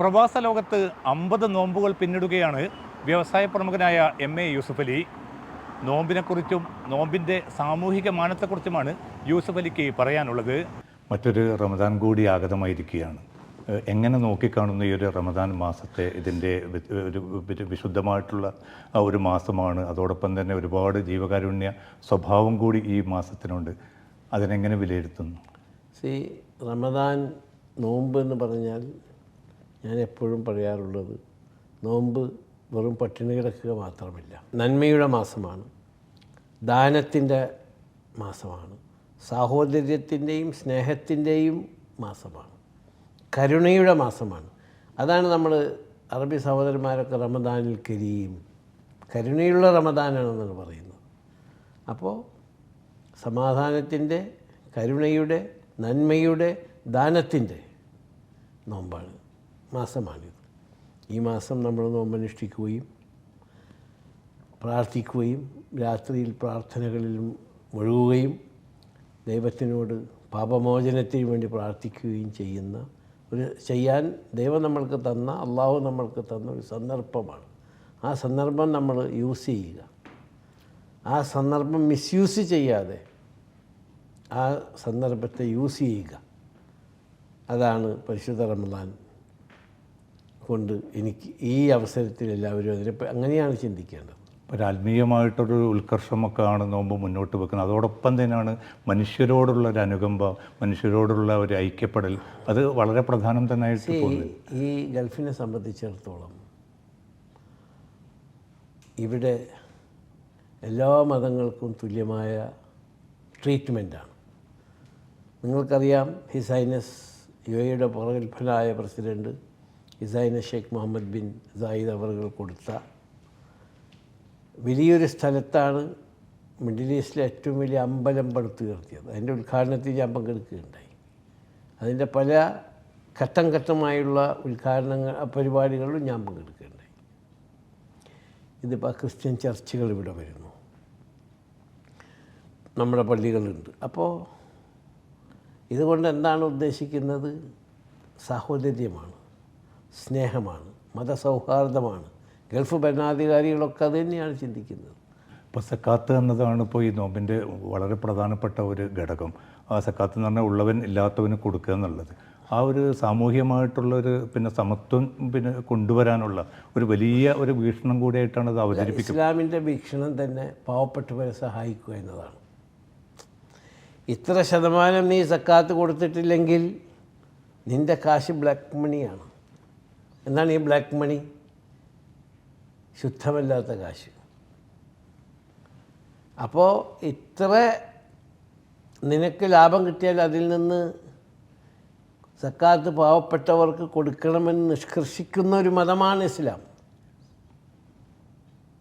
പ്രവാസ ലോകത്ത് 50 നോമ്പുകൾ പിന്നിടുകയാണ് വ്യവസായ പ്രമുഖനായ എം.എ. യൂസുഫ് അലി. നോമ്പിനെക്കുറിച്ചും നോമ്പിൻ്റെ സാമൂഹിക മാനത്തെക്കുറിച്ചുമാണ് യൂസുഫ് അലിക്ക് പറയാനുള്ളത്. മറ്റൊരു റമദാൻ കൂടി ആഗതമായിരിക്കുകയാണ്. എങ്ങനെ നോക്കിക്കാണുന്ന ഈ ഒരു റമദാൻ മാസത്തെ? ഇതിൻ്റെ ഒരു വിശുദ്ധമായിട്ടുള്ള ഒരു മാസമാണ്. അതോടൊപ്പം തന്നെ ഒരുപാട് ജീവകാരുണ്യ സ്വഭാവം കൂടി ഈ മാസത്തിനുണ്ട്. അതിനെങ്ങനെ വിലയിരുത്തുന്നു? റമദാൻ നോമ്പ് എന്ന് പറഞ്ഞാൽ ഞാൻ എപ്പോഴും പറയാറുള്ളത്, നോമ്പ് വെറും പട്ടിണി കിടക്കുക മാത്രമില്ല. നന്മയുടെ മാസമാണ്, ദാനത്തിൻ്റെ മാസമാണ്, സാഹോദര്യത്തിൻ്റെയും സ്നേഹത്തിൻ്റെയും മാസമാണ്, കരുണയുടെ മാസമാണ്. അതാണ് നമ്മൾ അറബി സഹോദരന്മാരൊക്കെ റമദാനിൽ കരീം, കരുണയുള്ള റമദാനാണെന്നാണ് പറയുന്നത്. അപ്പോൾ സമാധാനത്തിൻ്റെ, കരുണയുടെ, നന്മയുടെ, ദാനത്തിൻ്റെ നോമ്പാണ്, മാസമാണിത്. ഈ മാസം നമ്മൾ നോമ്പനുഷ്ഠിക്കുകയും പ്രാർത്ഥിക്കുകയും രാത്രിയിൽ പ്രാർത്ഥനകളിലും മുഴുകുകയും ദൈവത്തിനോട് പാപമോചനത്തിന് വേണ്ടി പ്രാർത്ഥിക്കുകയും ചെയ്യാൻ ദൈവം നമ്മൾക്ക് തന്ന, അള്ളാഹു നമ്മൾക്ക് തന്ന ഒരു സന്ദർഭമാണ്. ആ സന്ദർഭം നമ്മൾ യൂസ് ചെയ്യുക, ആ സന്ദർഭം മിസ്യൂസ് ചെയ്യാതെ ആ സന്ദർഭത്തെ യൂസ് ചെയ്യുക. അതാണ് പരിശുദ്ധ റമദാൻ കൊണ്ട് എനിക്ക് ഈ അവസരത്തിൽ എല്ലാവരും അങ്ങനെയാണ് ചിന്തിക്കേണ്ടത്. ഒരു ആത്മീയമായിട്ടൊരു ഉത്കർഷമൊക്കെയാണ് നോമ്പ് മുന്നോട്ട് വെക്കുന്നത്. അതോടൊപ്പം തന്നെയാണ് മനുഷ്യരോടുള്ള ഒരു അനുകമ്പ, മനുഷ്യരോടുള്ള ഒരു ഐക്യപ്പെടൽ, അത് വളരെ പ്രധാനം തന്നെ. ഈ ഗൾഫിനെ സംബന്ധിച്ചിടത്തോളം ഇവിടെ എല്ലാ മതങ്ങൾക്കും തുല്യമായ ട്രീറ്റ്മെൻറ്റാണ്. നിങ്ങൾക്കറിയാം, ഹിസ് ഹൈനസ് യുഎഇയുടെ പ്രഗത്ഭനായ president his highness Sheikh Mohammed bin Zayed അവറുകൾ കൊടുത്ത വലിയൊരു സ്ഥലത്താണ് മിഡിൽ ഈസ്റ്റിലെ ഏറ്റവും വലിയ അമ്പലം പടുത്തുയർത്തിയത്. അതിൻ്റെ ഉദ്ഘാടനത്തിൽ ഞാൻ പങ്കെടുക്കുകയുണ്ടായി. അതിൻ്റെ പല ഘട്ടം ഘട്ടമായുള്ള പരിപാടികളിലും ഞാൻ പങ്കെടുക്കുകയുണ്ടായി. ഇതിപ്പോൾ ക്രിസ്ത്യൻ ചർച്ചുകൾ ഇവിടെ വരുന്നു, നമ്മുടെ പള്ളികളുണ്ട്. അപ്പോൾ ഇതുകൊണ്ട് എന്താണ് ഉദ്ദേശിക്കുന്നത്? സാഹോദര്യമാണ്, സ്നേഹമാണ്, മതസൗഹാർദ്ദമാണ്. ഗൾഫ് ഭരണാധികാരികളൊക്കെ അത് തന്നെയാണ് ചിന്തിക്കുന്നത്. ഇപ്പോൾ സക്കാത്ത് എന്നതാണ് ഇപ്പോൾ ഈ നോമ്പിൻ്റെ വളരെ പ്രധാനപ്പെട്ട ഒരു ഘടകം. ആ സക്കാത്ത് എന്ന് പറഞ്ഞാൽ ഉള്ളവൻ ഇല്ലാത്തവന് കൊടുക്കുക എന്നുള്ളത്. ആ ഒരു സാമൂഹികമായിട്ടുള്ളൊരു സമത്വം കൊണ്ടുവരാനുള്ള ഒരു വലിയ ഒരു വീക്ഷണം കൂടിയായിട്ടാണ് അത് അവതരിപ്പിക്കുന്നത്. ഇസ്ലാമിൻ്റെ വീക്ഷണം തന്നെ പാവപ്പെട്ടവരെ സഹായിക്കുക എന്നതാണ്. ഇത്ര ശതമാനം നീ സക്കാത്ത് കൊടുത്തിട്ടില്ലെങ്കിൽ നിൻ്റെ കാശ് ബ്ലാക്ക് മണിയാണ്. എന്താണ് ഈ ബ്ലാക്ക് മണി? ശുദ്ധമല്ലാത്ത കാശ്. അപ്പോൾ ഇത്ര നിനക്ക് ലാഭം കിട്ടിയാൽ അതിൽ നിന്ന് സക്കാത്ത് പാവപ്പെട്ടവർക്ക് കൊടുക്കണമെന്ന് നിഷ്കർഷിക്കുന്ന ഒരു മതമാണ് ഇസ്ലാം.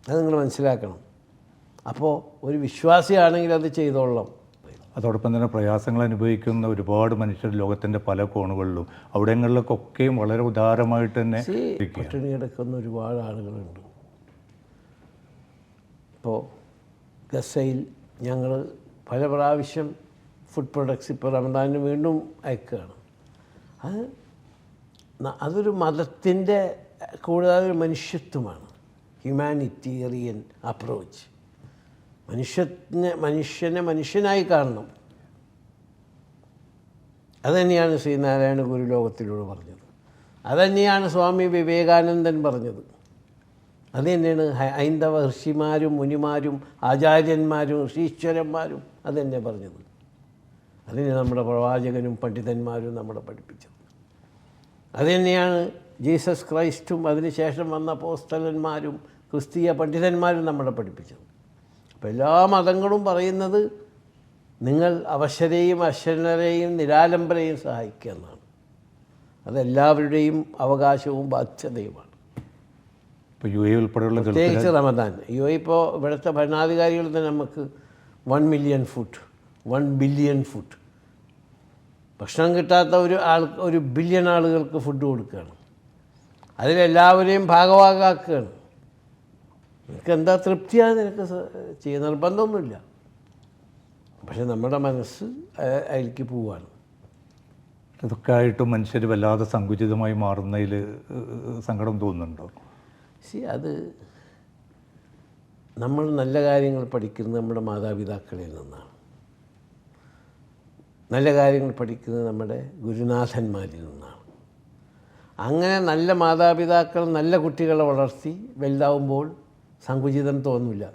അത് നിങ്ങൾ മനസ്സിലാക്കണം. അപ്പോൾ ഒരു വിശ്വാസിയാണെങ്കിൽ അത് ചെയ്തോളാം. അതോടൊപ്പം തന്നെ പ്രയാസങ്ങൾ അനുഭവിക്കുന്ന ഒരുപാട് മനുഷ്യർ ലോകത്തിൻ്റെ പല കോണുകളിലും അവിടങ്ങളിലൊക്കെയും വളരെ ഉദാരമായിട്ട് തന്നെ പട്ടിണി കിടക്കുന്ന ഒരുപാട് ആളുകളുണ്ട്. ഇപ്പോൾ ഗസയിൽ ഞങ്ങൾ പല പ്രാവശ്യം ഫുഡ് പ്രൊഡക്ട്സ് ഇപ്പോൾ റമദാനിന് വീണ്ടും അയക്കുകയാണ്. അതൊരു മതത്തിൻ്റെ കൂടുതൽ മനുഷ്യത്വമാണ്, ഹ്യൂമാനിറ്റേറിയൻ അപ്രോച്ച്. മനുഷ്യനെ മനുഷ്യനായി കാണണം. അതുതന്നെയാണ് ശ്രീനാരായണ ഗുരു ലോകത്തിലൂടെ പറഞ്ഞത്. അതുതന്നെയാണ് സ്വാമി വിവേകാനന്ദൻ പറഞ്ഞത്. അതുതന്നെയാണ് ഹൈന്ദവ ഋഷിമാരും മുനിമാരും ആചാര്യന്മാരും ഋഷീശ്വരന്മാരും അതുതന്നെ പറഞ്ഞത്. അതിനെ നമ്മുടെ പ്രവാചകനും പണ്ഡിതന്മാരും നമ്മളെ പഠിപ്പിച്ചത്. അതുതന്നെയാണ് ജീസസ് ക്രൈസ്റ്റും അതിനുശേഷം വന്ന അപ്പോസ്തലന്മാരും ക്രിസ്തീയ പണ്ഡിതന്മാരും നമ്മളെ പഠിപ്പിച്ചത്. അപ്പോൾ എല്ലാ മതങ്ങളും പറയുന്നത് നിങ്ങൾ അവശരെയും അശരണരെയും നിരാലംബരെയും സഹായിക്കുക എന്നാണ്. അതെല്ലാവരുടെയും അവകാശവും ബാധ്യതയുമാണ്. ഇപ്പോൾ യു എ ഉൾപ്പെടെയുള്ള പ്രത്യേകിച്ച് റമദാൻ. യു എ ഇപ്പോൾ ഇവിടുത്തെ ഭരണാധികാരികൾ തന്നെ നമുക്ക് 1 മില്യൺ ഫുഡ്, 1 ബില്യൺ ഫുഡ്, ഭക്ഷണം കിട്ടാത്ത ഒരു ബില്യൺ ആളുകൾക്ക് ഫുഡ് കൊടുക്കുകയാണ്. അതിലെല്ലാവരെയും ഭാഗവാക്കാക്കുകയാണ്. നിനക്ക് എന്താ തൃപ്തിയാണ് നിനക്ക് ചെയ്യുന്ന നിർബന്ധമൊന്നുമില്ല. പക്ഷെ നമ്മുടെ മനസ്സ് അതിലേക്ക് പോവാണ്. ഇതൊക്കെ ആയിട്ടും മനുഷ്യർ വല്ലാതെ സങ്കുചിതമായി മാറുന്നതിൽ സങ്കടം തോന്നുന്നുണ്ടോ? അത് നമ്മൾ നല്ല കാര്യങ്ങൾ പഠിക്കുന്നത് നമ്മുടെ മാതാപിതാക്കളിൽ നിന്നാണ്. നല്ല കാര്യങ്ങൾ പഠിക്കുന്നത് നമ്മുടെ ഗുരുനാഥന്മാരിൽ നിന്നാണ്. അങ്ങനെ നല്ല മാതാപിതാക്കൾ നല്ല കുട്ടികളെ വളർത്തി വലുതാവുമ്പോൾ സങ്കുചിതം തോന്നില്ല.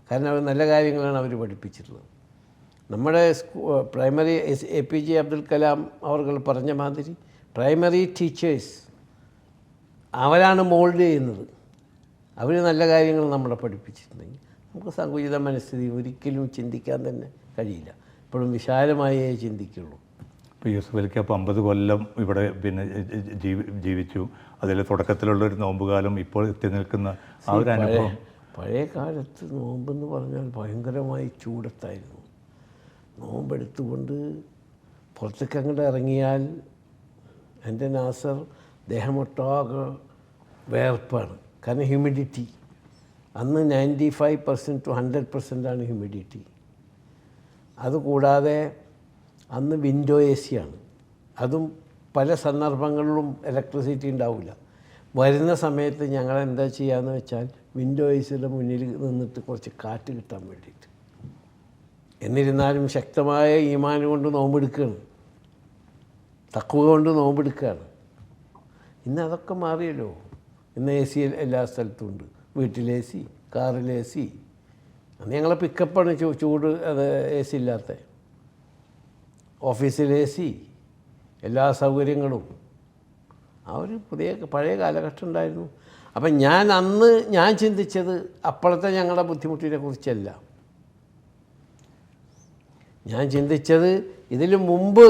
കാരണം അവർ നല്ല കാര്യങ്ങളാണ് അവർ പഠിപ്പിച്ചിട്ടുള്ളത്. നമ്മുടെ പ്രൈമറി APJ അബ്ദുൽ കലാം അവർ പറഞ്ഞ മാതിരി പ്രൈമറി ടീച്ചേഴ്സ് അവരാണ് മോൾഡ് ചെയ്യുന്നത്. അവർ നല്ല കാര്യങ്ങൾ നമ്മളെ പഠിപ്പിച്ചിട്ടുണ്ടെങ്കിൽ നമുക്ക് സങ്കുചിത മനസ്ഥിതി ഒരിക്കലും ചിന്തിക്കാൻ തന്നെ കഴിയില്ല. എപ്പോഴും വിശാലമായേ ചിന്തിക്കുള്ളൂ. ഇപ്പോൾ യൂസുഫ് അലിക്ക് അപ്പോൾ 50 കൊല്ലം ഇവിടെ പിന്നെ ജീവിച്ചു. അതിൽ തുടക്കത്തിലുള്ളൊരു നോമ്പുകാലം ഇപ്പോൾ എത്തി നിൽക്കുന്ന ആ ഒരു അനുഭവം. പഴയ കാലത്ത് നോമ്പെന്ന് പറഞ്ഞാൽ ഭയങ്കരമായി ചൂടത്തായിരുന്നു. നോമ്പെടുത്തുകൊണ്ട് പുറത്തേക്ക് അങ്ങോട്ട് ഇറങ്ങിയാൽ എൻ്റെ നാസർ ദേഹമൊട്ടാകെ വേർപ്പാണ്. കാരണം ഹ്യൂമിഡിറ്റി അന്ന് 95% to 100% ഹ്യൂമിഡിറ്റി. അതുകൂടാതെ അന്ന് വിൻഡോ AC ആണ്. അതും പല സന്ദർഭങ്ങളിലും ഇലക്ട്രിസിറ്റി ഉണ്ടാവില്ല. വരുന്ന സമയത്ത് ഞങ്ങൾ എന്താ ചെയ്യാന്ന് വെച്ചാൽ വിൻഡോ ACയുടെ മുന്നിൽ നിന്നിട്ട് കുറച്ച് കാറ്റ് കിട്ടാൻ വേണ്ടിയിട്ട്. എന്നിരുന്നാലും ശക്തമായ ഈമാൻ കൊണ്ട് നോമ്പെടുക്കുകയാണ്, തഖ്വ കൊണ്ട് നോമ്പെടുക്കുകയാണ്. ഇന്ന് അതൊക്കെ മാറിയല്ലോ. ഇന്ന് AC എല്ലാ സ്ഥലത്തും ഉണ്ട്. വീട്ടിൽ AC, കാറിൽ AC. അന്ന് ഞങ്ങളെ പിക്കപ്പാണ് ചൂട് അത് AC ഇല്ലാത്ത. ഓഫീസിൽ AC, എല്ലാ സൗകര്യങ്ങളും. ആ ഒരു പഴയ കാലഘട്ടം ഉണ്ടായിരുന്നു. അപ്പം ഞാൻ ചിന്തിച്ചത് അപ്പോഴത്തെ ഞങ്ങളുടെ ബുദ്ധിമുട്ടിനെ കുറിച്ചല്ല. ഞാൻ ചിന്തിച്ചത് ഇതിന് മുമ്പ്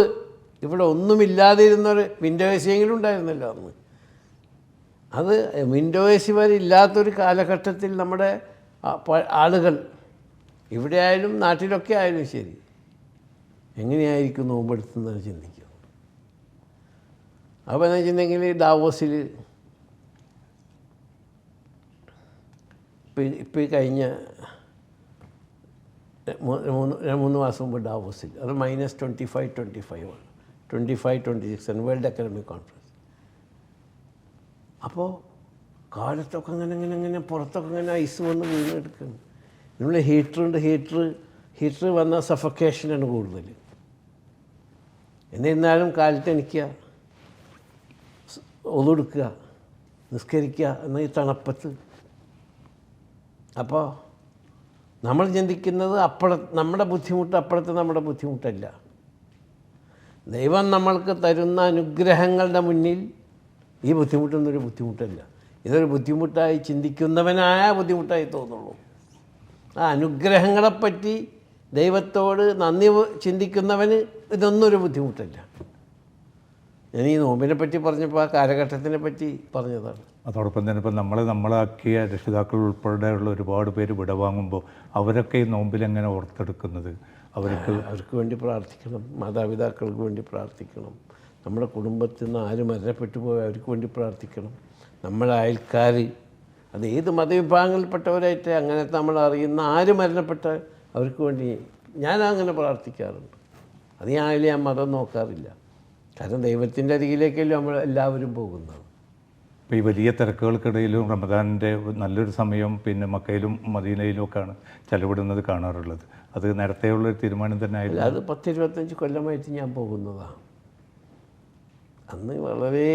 ഇവിടെ ഒന്നുമില്ലാതിരുന്നൊരു വിൻഡോ AC എങ്കിലും ഉണ്ടായിരുന്നല്ലോ അന്ന്. അത് വിൻഡോ AC വരെ ഇല്ലാത്തൊരു കാലഘട്ടത്തിൽ നമ്മുടെ ആളുകൾ ഇവിടെ ആയാലും നാട്ടിലൊക്കെ ആയാലും ശരി എങ്ങനെയായിരിക്കും നോമ്പെടുത്തുന്നത് ചിന്തിക്കും. അപ്പോൾ എന്ന് വെച്ചിട്ടുണ്ടെങ്കിൽ ഡാവോസിൽ ഇപ്പോൾ ഈ കഴിഞ്ഞ 3 മാസം മുമ്പ് ഡാവോസിൽ അത് -25 ആണ്. 25-26 വേൾഡ് എക്കണോമിക് കോൺഫറൻസ്. അപ്പോൾ കാലത്തൊക്കെ അങ്ങനെ പുറത്തൊക്കെ ഇങ്ങനെ ഐസ് വന്ന് വീണെടുക്കുന്നു. നമ്മൾ ഹീറ്ററുണ്ട്. ഹീറ്റർ വന്ന സഫക്കേഷനാണ് കൂടുതൽ. എന്നിരുന്നാലും കാലത്ത് എണിക്കുക, ഒതുടുക്കുക, നിസ്കരിക്കുക എന്ന ഈ തണുപ്പത്ത്. അപ്പോൾ നമ്മൾ ചിന്തിക്കുന്നത് നമ്മുടെ ബുദ്ധിമുട്ട് അപ്പോഴത്തെ നമ്മുടെ ബുദ്ധിമുട്ടല്ല. ദൈവം നമ്മൾക്ക് തരുന്ന അനുഗ്രഹങ്ങളുടെ മുന്നിൽ ഈ ബുദ്ധിമുട്ടൊന്നൊരു ബുദ്ധിമുട്ടല്ല. ഇതൊരു ബുദ്ധിമുട്ടായി ചിന്തിക്കുന്നവനായ ബുദ്ധിമുട്ടായി തോന്നുള്ളൂ. ആ അനുഗ്രഹങ്ങളെപ്പറ്റി ദൈവത്തോട് നന്ദി ചിന്തിക്കുന്നവന് ഇതൊന്നൊരു ബുദ്ധിമുട്ടല്ല. ഞാൻ ഈ നോമ്പിനെ പറ്റി പറഞ്ഞപ്പോൾ ആ കാലഘട്ടത്തിനെ പറ്റി പറഞ്ഞതാണ്. അതോടൊപ്പം തന്നെ ഇപ്പം നമ്മളാക്കിയ രക്ഷിതാക്കൾ ഉൾപ്പെടെയുള്ള ഒരുപാട് പേര് വിടവാങ്ങുമ്പോൾ അവരൊക്കെ ഈ നോമ്പിലെങ്ങനെ ഓർത്തെടുക്കുന്നത്? അവർക്ക് വേണ്ടി പ്രാർത്ഥിക്കണം, മാതാപിതാക്കൾക്ക് വേണ്ടി പ്രാർത്ഥിക്കണം, നമ്മുടെ കുടുംബത്തിൽ നിന്ന് ആര് മരണപ്പെട്ടു പോയി അവർക്ക് വേണ്ടി പ്രാർത്ഥിക്കണം, നമ്മുടെ അയൽക്കാർ, അത് ഏത് മതവിഭാഗങ്ങളിൽപ്പെട്ടവരായിട്ട് അങ്ങനത്തെ നമ്മൾ അറിയുന്ന ആര് മരണപ്പെട്ട അവർക്ക് വേണ്ടി ഞാൻ അങ്ങനെ പ്രാർത്ഥിക്കാറുണ്ട്. അത് ഞാൻ മതം നോക്കാറില്ല. കാരണം ദൈവത്തിൻ്റെ അരികിലേക്കല്ലേ നമ്മൾ എല്ലാവരും പോകുന്നത്. ഇപ്പോൾ ഈ വലിയ തിരക്കുകൾക്കിടയിലും റമദാനിൻ്റെ നല്ലൊരു സമയം പിന്നെ മക്കയിലും മദീനയിലും ഒക്കെയാണ് ചെലവിടുന്നത് കാണാറുള്ളത്. അത് നേരത്തെയുള്ളൊരു തീരുമാനം തന്നെ ആയില്ല. അത് 10-25 കൊല്ലമായിട്ട് ഞാൻ പോകുന്നതാണ്. അന്ന് വളരെ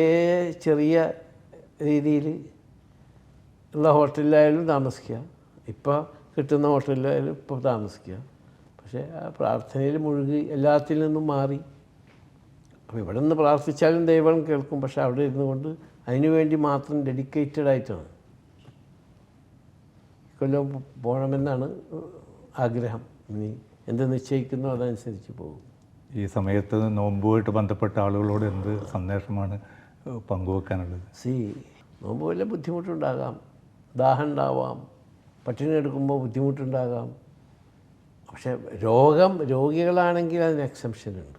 ചെറിയ രീതിയിൽ ഉള്ള ഹോട്ടലിലായാലും താമസിക്കുക, ഇപ്പോൾ കിട്ടുന്ന ഹോട്ടലിലായാലും ഇപ്പോൾ താമസിക്കുക. പക്ഷേ ആ പ്രാർത്ഥനയിൽ മുഴുകി എല്ലാത്തിൽ നിന്നും മാറി. അപ്പോൾ ഇവിടെ നിന്ന് പ്രാർത്ഥിച്ചാലും ദൈവം കേൾക്കും. പക്ഷേ അവിടെ ഇരുന്നു കൊണ്ട് അതിനുവേണ്ടി മാത്രം ഡെഡിക്കേറ്റഡ് ആയിട്ടാണ് കൊല്ലം പോകണമെന്നാണ് ആഗ്രഹം. ഇനി എന്ത് നിശ്ചയിക്കുന്നോ അതനുസരിച്ച് പോകും. ഈ സമയത്ത് നോമ്പുമായിട്ട് ബന്ധപ്പെട്ട ആളുകളോട് എന്ത് സന്ദേശമാണ് പങ്കുവെക്കാനുള്ളത്? നോമ്പ് വല്ല ബുദ്ധിമുട്ടുണ്ടാകാം, ദാഹം ഉണ്ടാവാം, പട്ടിണി എടുക്കുമ്പോൾ ബുദ്ധിമുട്ടുണ്ടാകാം. പക്ഷേ രോഗികളാണെങ്കിൽ അതിന് എക്സംഷൻ ഉണ്ട്.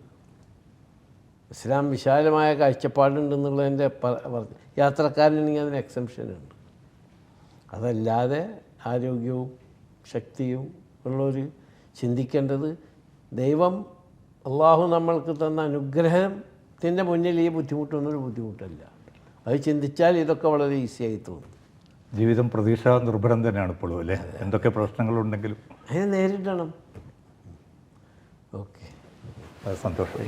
ഇസ്ലാം വിശാലമായ കാഴ്ചപ്പാടുണ്ടെന്നുള്ളതിൻ്റെ യാത്രക്കാരനാണെങ്കിൽ അതിന് എക്സംഷൻ ഉണ്ട്. അതല്ലാതെ ആരോഗ്യവും ശക്തിയും ഉള്ളൊരു ചിന്തിക്കേണ്ടത് ദൈവം അള്ളാഹു നമ്മൾക്ക് തന്ന സത്യത്തിൻ്റെ മുന്നിൽ ഈ ബുദ്ധിമുട്ടൊന്നും ഒരു ബുദ്ധിമുട്ടല്ല. അത് ചിന്തിച്ചാൽ ഇതൊക്കെ വളരെ ഈസിയായി തോന്നും. ജീവിതം പ്രതീക്ഷാ നിർഭരം തന്നെയാണ് ഇപ്പോഴും അല്ലേ? എന്തൊക്കെ പ്രശ്നങ്ങളുണ്ടെങ്കിലും അതിനെ നേരിടണം. ഓക്കെ, സന്തോഷം.